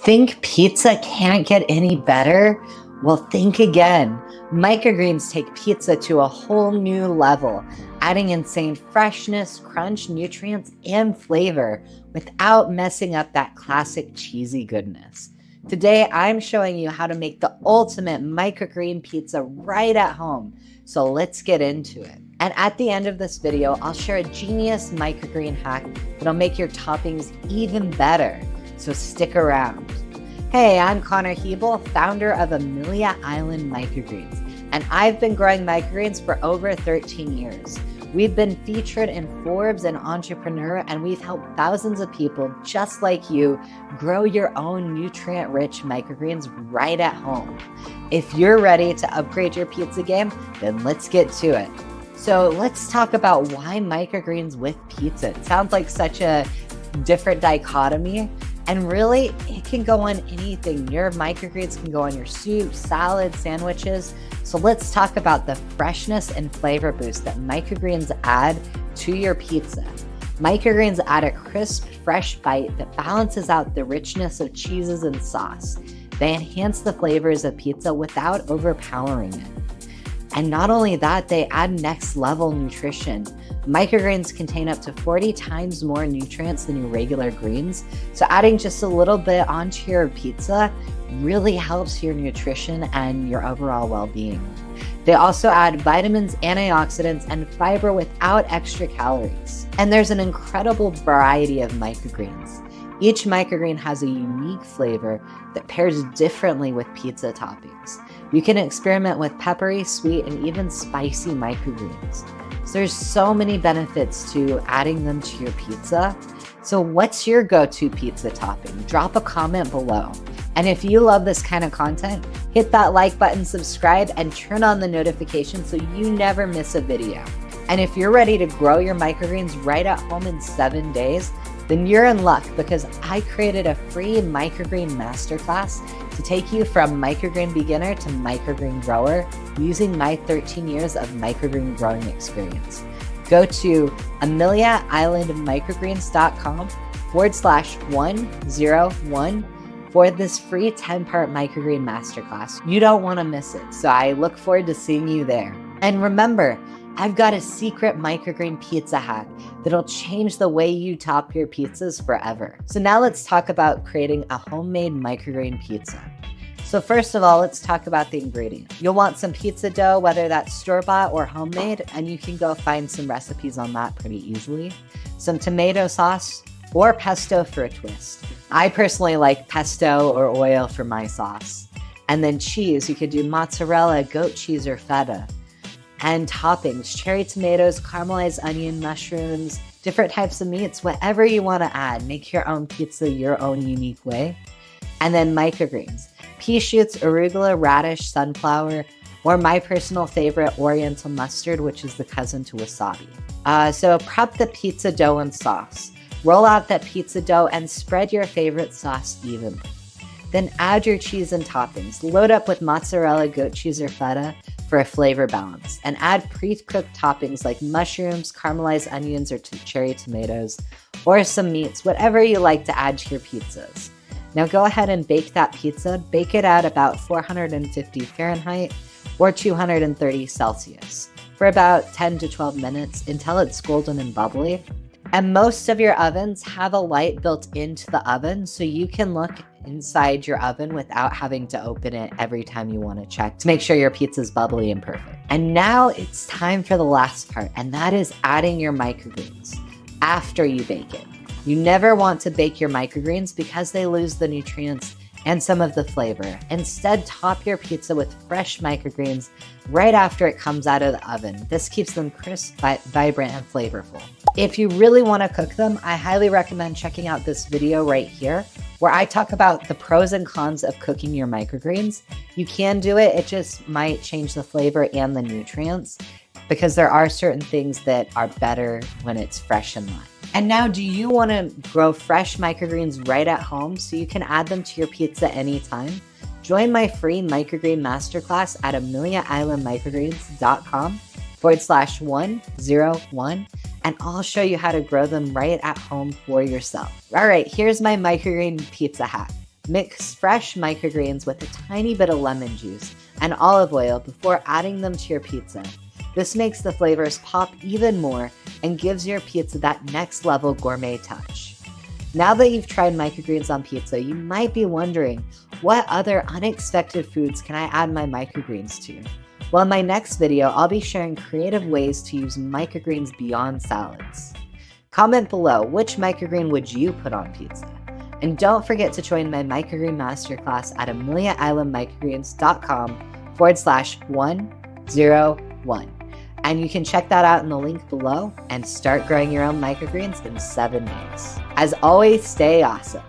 Think pizza can't get any better? Well, think again. Microgreens take pizza to a whole new level, adding insane freshness, crunch, nutrients, and flavor without messing up that classic cheesy goodness. Today, I'm showing you how to make the ultimate microgreen pizza right at home. So let's get into it. And at the end of this video, I'll share a genius microgreen hack that'll make your toppings even better. So stick around. Hey, I'm Connor Hebel, founder of Amelia Island Microgreens, and I've been growing microgreens for over 13 years. We've been featured in Forbes and Entrepreneur, and we've helped thousands of people just like you grow your own nutrient-rich microgreens right at home. If you're ready to upgrade your pizza game, then let's get to it. So let's talk about why microgreens with pizza. It sounds like such a different dichotomy. And really, it can go on anything. Your microgreens can go on your soup, salad, sandwiches. So let's talk about the freshness and flavor boost that microgreens add to your pizza. Microgreens add a crisp, fresh bite that balances out the richness of cheeses and sauce. They enhance the flavors of pizza without overpowering it. And not only that, they add next level nutrition. Microgreens contain up to 40 times more nutrients than your regular greens. So adding just a little bit onto your pizza really helps your nutrition and your overall well-being. They also add vitamins, antioxidants, and fiber without extra calories. And there's an incredible variety of microgreens. Each microgreen has a unique flavor that pairs differently with pizza toppings. You can experiment with peppery, sweet, and even spicy microgreens. So there's so many benefits to adding them to your pizza. So what's your go-to pizza topping? Drop a comment below. And if you love this kind of content, hit that like button, subscribe, and turn on the notifications so you never miss a video. And if you're ready to grow your microgreens right at home in 7 days, then you're in luck because I created a free microgreen masterclass to take you from microgreen beginner to microgreen grower using my 13 years of microgreen growing experience. Go to ameliaislandmicrogreens.com/101 for this free 10-part microgreen masterclass. You don't want to miss it, so I look forward to seeing you there. And remember, I've got a secret microgreen pizza hack that'll change the way you top your pizzas forever. So now let's talk about creating a homemade microgreen pizza. So first of all, let's talk about the ingredients. You'll want some pizza dough, whether that's store-bought or homemade, and you can go find some recipes on that pretty easily. Some tomato sauce or pesto for a twist. I personally like pesto or oil for my sauce. And then cheese, you could do mozzarella, goat cheese, or feta. And toppings, cherry tomatoes, caramelized onion, mushrooms, different types of meats, whatever you want to add. Make your own pizza your own unique way. And then microgreens, pea shoots, arugula, radish, sunflower, or my personal favorite, oriental mustard, which is the cousin to wasabi. So prep the pizza dough and sauce. Roll out that pizza dough and spread your favorite sauce evenly. Then add your cheese and toppings. Load up with mozzarella, goat cheese, or feta for a flavor balance, and add pre-cooked toppings like mushrooms, caramelized onions, or cherry tomatoes, or some meats, whatever you like to add to your pizzas. Now go ahead and bake that pizza. Bake it at about 450 Fahrenheit or 230 Celsius for about 10 to 12 minutes until it's golden and bubbly. And most of your ovens have a light built into the oven, so you can look inside your oven without having to open it every time you want to check to make sure your pizza's bubbly and perfect. And now it's time for the last part, and that is adding your microgreens after you bake it. You never want to bake your microgreens because they lose the nutrients and some of the flavor. Instead, top your pizza with fresh microgreens right after it comes out of the oven. This keeps them crisp, vibrant, and flavorful. If you really want to cook them, I highly recommend checking out this video right here, where I talk about the pros and cons of cooking your microgreens. You can do it, it just might change the flavor and the nutrients because there are certain things that are better when it's fresh and live. And now, do you want to grow fresh microgreens right at home so you can add them to your pizza anytime? Join my free microgreen masterclass at ameliaislandmicrogreens.com/101, and I'll show you how to grow them right at home for yourself. All right, here's my microgreen pizza hack. Mix fresh microgreens with a tiny bit of lemon juice and olive oil before adding them to your pizza. This makes the flavors pop even more and gives your pizza that next level gourmet touch. Now that you've tried microgreens on pizza, you might be wondering, what other unexpected foods can I add my microgreens to? Well, in my next video, I'll be sharing creative ways to use microgreens beyond salads. Comment below, which microgreen would you put on pizza? And don't forget to join my microgreen masterclass at ameliaislandmicrogreens.com/101. And you can check that out in the link below and start growing your own microgreens in 7 days. As always, stay awesome.